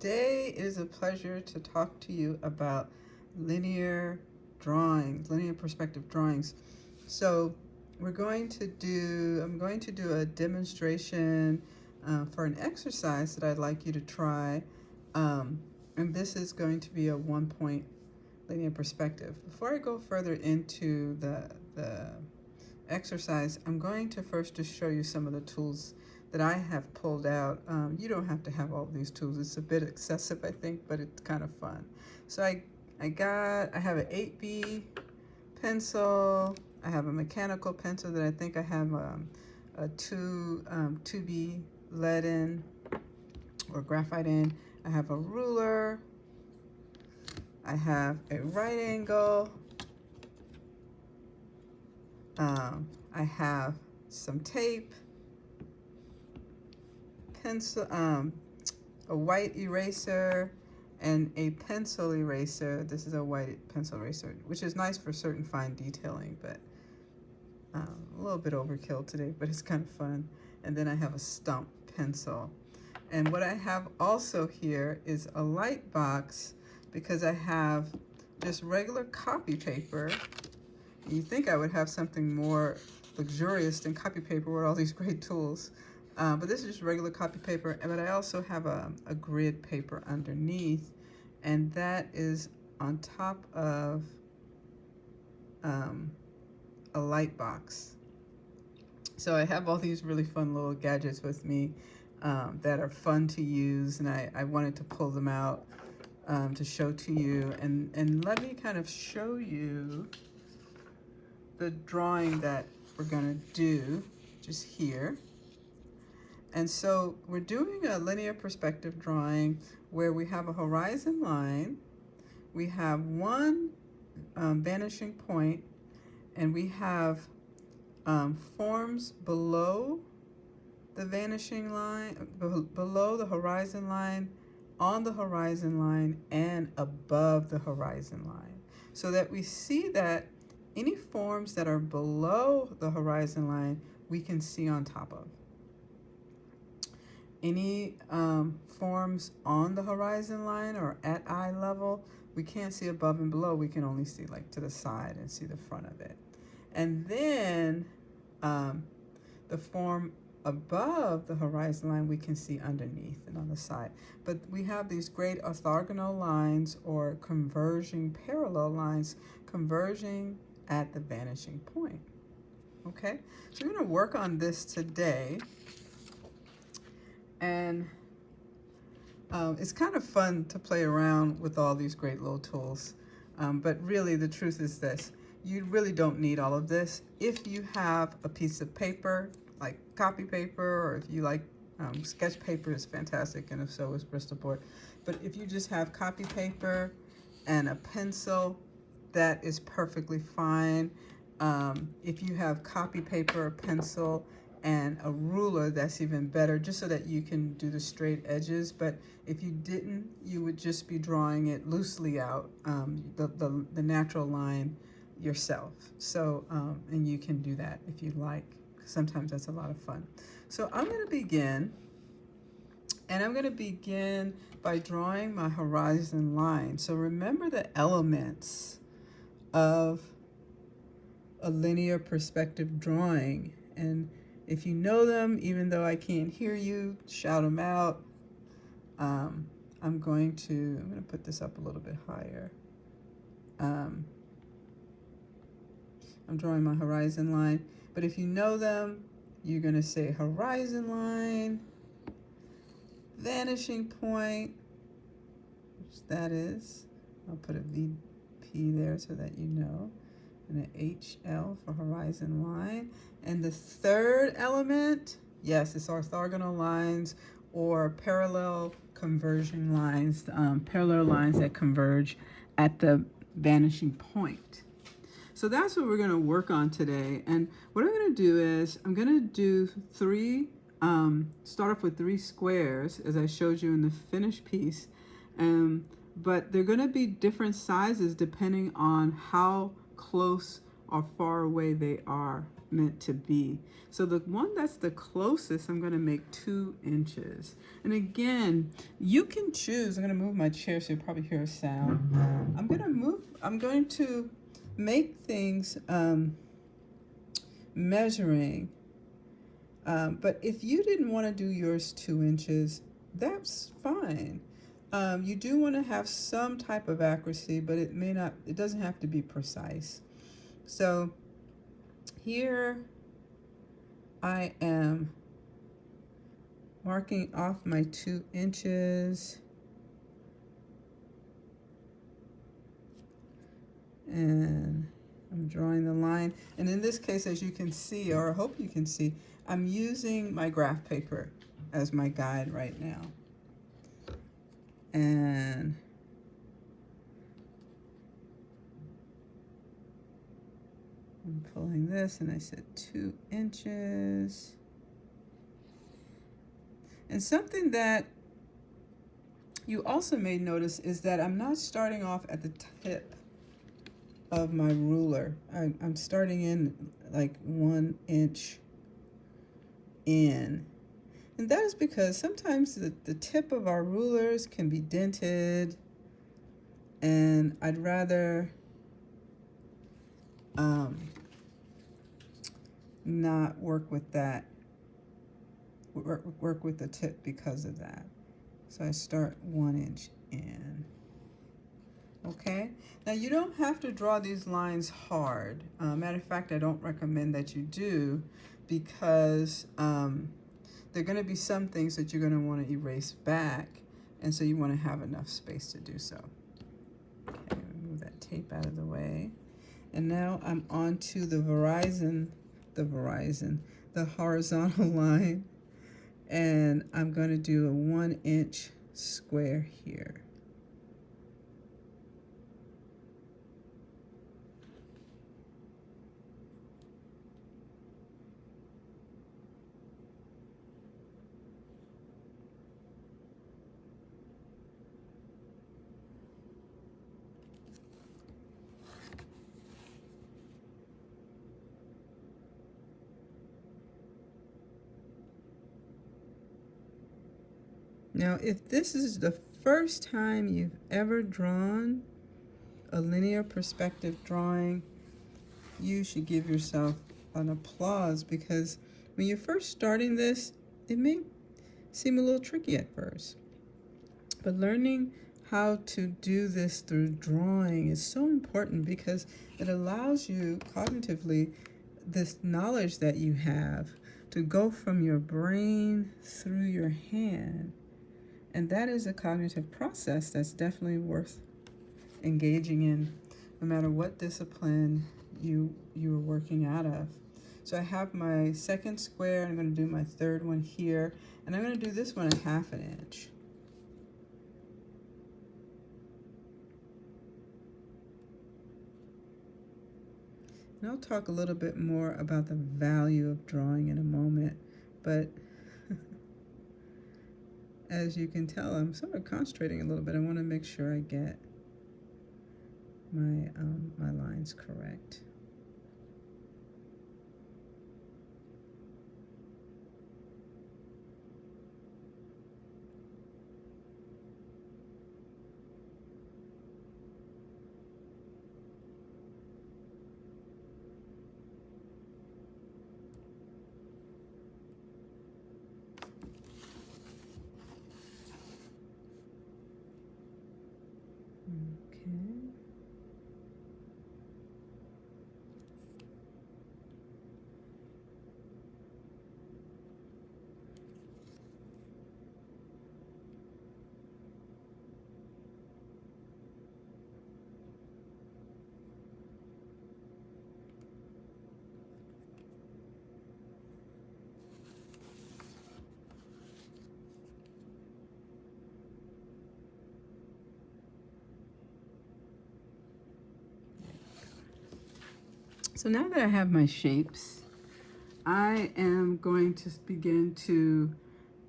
today it is a pleasure to talk to you about linear drawings, linear perspective drawings. So I'm going to do a demonstration for an exercise that I'd like you to try. And this is going to be a 1-point linear perspective. Before I go further into the exercise, I'm going to first just show you some of the tools that I have pulled out. You don't have to have all these tools. It's a bit excessive, I think, but it's kind of fun. So I have an 8B pencil. I have a mechanical pencil that I think I have a 2B lead in or graphite in. I have a ruler. I have a right angle. I have some tape, pencil, a white eraser, and a pencil eraser. This is a white pencil eraser, which is nice for certain fine detailing, but a little bit overkill today, but it's kind of fun. And then I have a stump pencil. And what I have also here is a light box, because I have just regular copy paper. You think I would have something more luxurious than copy paper with all these great tools. But this is just regular copy paper, but I also have a grid paper underneath, and that is on top of a light box. So I have all these really fun little gadgets with me that are fun to use, and I wanted to pull them out to show to you. And let me kind of show you the drawing that we're going to do just here. And so we're doing a linear perspective drawing where we have a horizon line, we have one vanishing point, and we have forms below the vanishing line, below the horizon line, on the horizon line, and above the horizon line. So that we see that any forms that are below the horizon line, we can see on top of. Any forms on the horizon line or at eye level, we can't see above and below. We can only see like to the side and see the front of it. And then the form above the horizon line, we can see underneath and on the side. But we have these great orthogonal lines or converging parallel lines converging at the vanishing point. Okay, so we're going to work on this today. And it's kind of fun to play around with all these great little tools. But really, the truth is this. You really don't need all of this. If you have a piece of paper, like copy paper, or if you like sketch paper is fantastic, and if so is Bristol board. But if you just have copy paper and a pencil, that is perfectly fine. If you have copy paper, a pencil, and a ruler, that's even better, just so that you can do the straight edges. But if you didn't, you would just be drawing it loosely out, the natural line yourself. So, and you can do that if you like. Sometimes that's a lot of fun. So I'm going to begin, and I'm going to begin by drawing my horizon line. So remember the elements of a linear perspective drawing, and if you know them, even though I can't hear you, shout them out. I'm going to put this up a little bit higher. I'm drawing my horizon line, but if you know them, you're going to say horizon line, vanishing point, which that is. I'll put a VP there so that you know, and an HL for horizon line. And the third element, yes, it's orthogonal lines or parallel conversion lines, parallel lines that converge at the vanishing point. So that's what we're going to work on today. And what I'm going to do is I'm going to do start off with 3 squares, as I showed you in the finished piece. But they're going to be different sizes depending on how close or far away they are meant to be. So the one that's the closest, I'm going to make 2 inches. And again, you can choose. I'm going to move my chair so you'll probably hear a sound. I'm going to make things measuring. But if you didn't want to do yours 2 inches, that's fine. You do want to have some type of accuracy, but it doesn't have to be precise. So here I am marking off my 2 inches. And I'm drawing the line. And in this case, as you can see, or I hope you can see, I'm using my graph paper as my guide right now. And I'm pulling this, and I said 2 inches. And something that you also may notice is that I'm not starting off at the tip of my ruler. I'm starting in like 1 inch in. And that is because sometimes the tip of our rulers can be dented, and I'd rather not work with that, work with the tip because of that. So I start 1 inch in. Okay, now you don't have to draw these lines hard. Matter of fact, I don't recommend that you do, because there are going to be some things that you're going to want to erase back, and so you want to have enough space to do so. Okay, move that tape out of the way. And now I'm on to the horizontal line, and I'm going to do a 1 inch square here. Now, if this is the first time you've ever drawn a linear perspective drawing, you should give yourself an applause, because when you're first starting this, it may seem a little tricky at first. But learning how to do this through drawing is so important, because it allows you cognitively, this knowledge that you have, to go from your brain through your hand. And that is a cognitive process that's definitely worth engaging in, no matter what discipline you're working out of. So I have my second square, and I'm going to do my third one here, and I'm going to do this one 1/2 inch. And I'll talk a little bit more about the value of drawing in a moment, but as you can tell, I'm sort of concentrating a little bit. I want to make sure I get my lines correct. Okay. So now that I have my shapes, I am going to begin to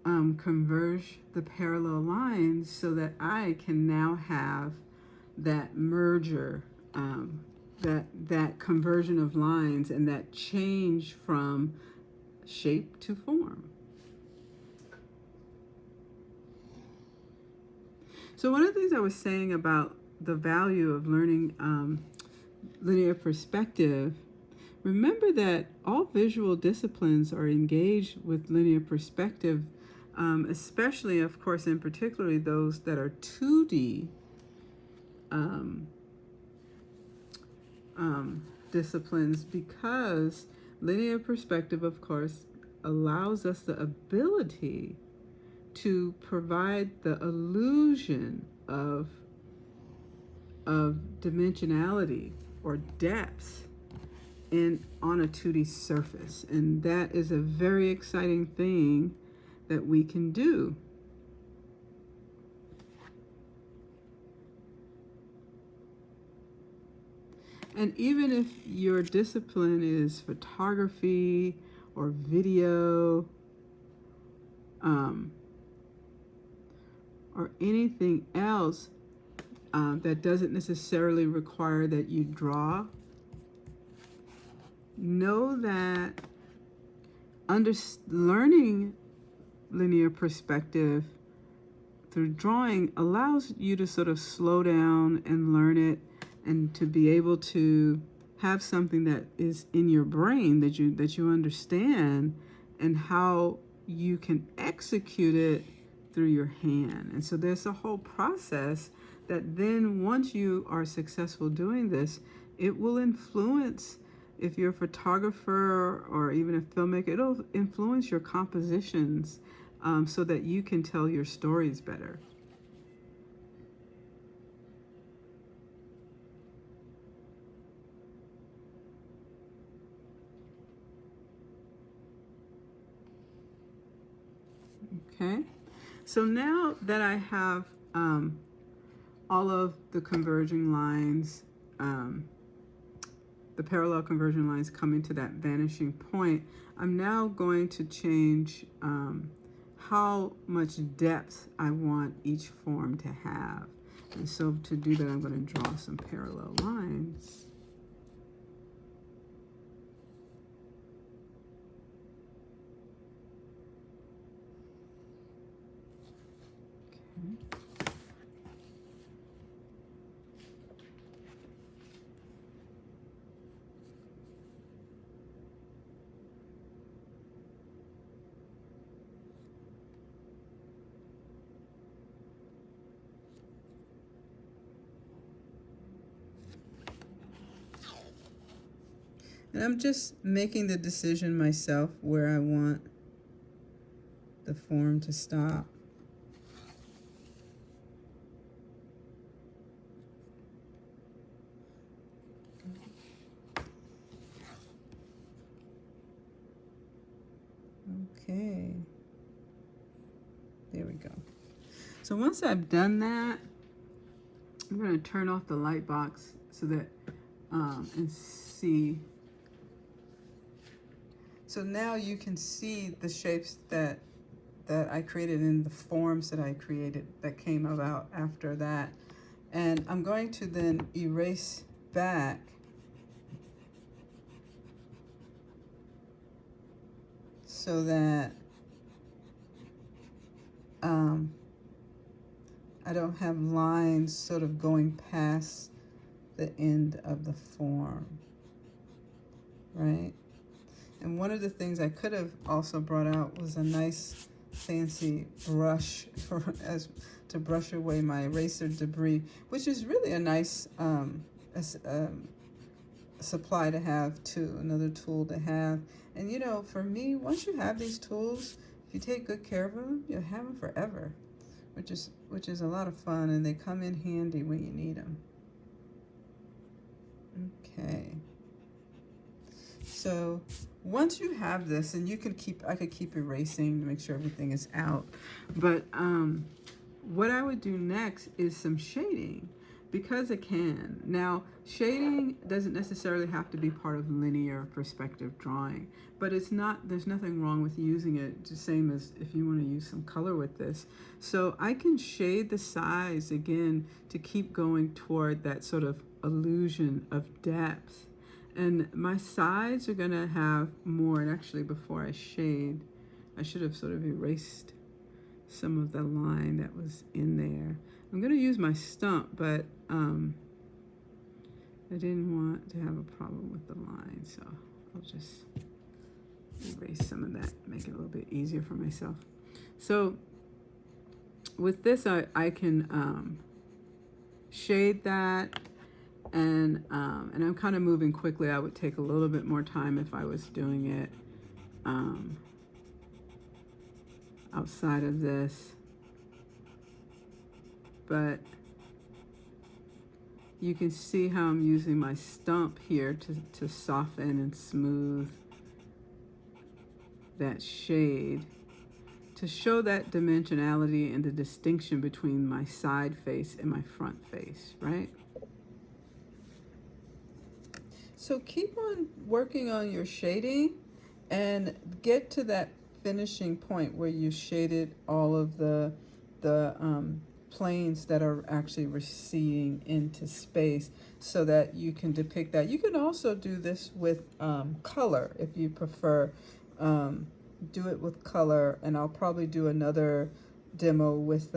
converge the parallel lines so that I can now have that merger that conversion of lines and that change from shape to form. So one of the things I was saying about the value of learning linear perspective, remember that all visual disciplines are engaged with linear perspective, especially, of course, in particularly those that are 2D disciplines, because linear perspective, of course, allows us the ability to provide the illusion of dimensionality or depth on a 2D surface, and that is a very exciting thing that we can do. And even if your discipline is photography or video, or anything else that doesn't necessarily require that you draw, know that learning linear perspective through drawing allows you to sort of slow down and learn it, and to be able to have something that is in your brain that you understand, and how you can execute it through your hand. And so there's a whole process that then, once you are successful doing this, it will influence, if you're a photographer or even a filmmaker, it'll influence your compositions, so that you can tell your stories better. Okay, so now that I have all of the converging lines, the parallel converging lines coming to that vanishing point, I'm now going to change how much depth I want each form to have. And so to do that, I'm going to draw some parallel lines. And I'm just making the decision myself where I want the form to stop. Okay, there we go. So once I've done that, I'm going to turn off the light box so that, and see. So now you can see the shapes that I created and the forms that I created that came about after that. And I'm going to then erase back so that I don't have lines sort of going past the end of the form, right? And one of the things I could have also brought out was a nice fancy brush to brush away my eraser debris, which is really a nice supply to have too, another tool to have. And you know, for me, once you have these tools, if you take good care of them, you'll have them forever, which is a lot of fun, and they come in handy when you need them. Okay. So once you have this, and you can I could keep erasing to make sure everything is out. But what I would do next is some shading. because it can. Now, shading doesn't necessarily have to be part of linear perspective drawing, but it's not, there's nothing wrong with using it, the same as if you want to use some color with this. So I can shade the sides again to keep going toward that sort of illusion of depth. And my sides are going to have more, and actually before I shade, I should have sort of erased some of the line that was in there. I'm going to use my stump, but I didn't want to have a problem with the line, so I'll just erase some of that, make it a little bit easier for myself. So with this, I can shade that, and I'm kind of moving quickly. I would take a little bit more time if I was doing it outside of this, but you can see how I'm using my stump here to soften and smooth that shade, to show that dimensionality and the distinction between my side face and my front face, right? So keep on working on your shading and get to that finishing point where you shaded all of the planes that are actually receding into space, so that you can depict that. You can also do this with color if you prefer. Do it with color, and I'll probably do another demo with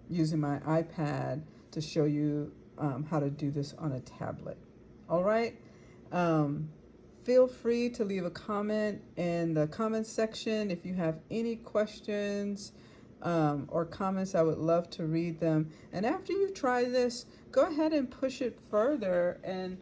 using my iPad to show you how to do this on a tablet. All right. Feel free to leave a comment in the comments section if you have any questions or comments. I would love to read them. And after you try this, go ahead and push it further and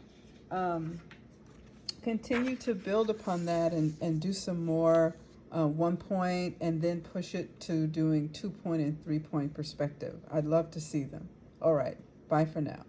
continue to build upon that and do some more 1 point, and then push it to doing 2 point and 3 point perspective. I'd love to see them. All right, bye for now.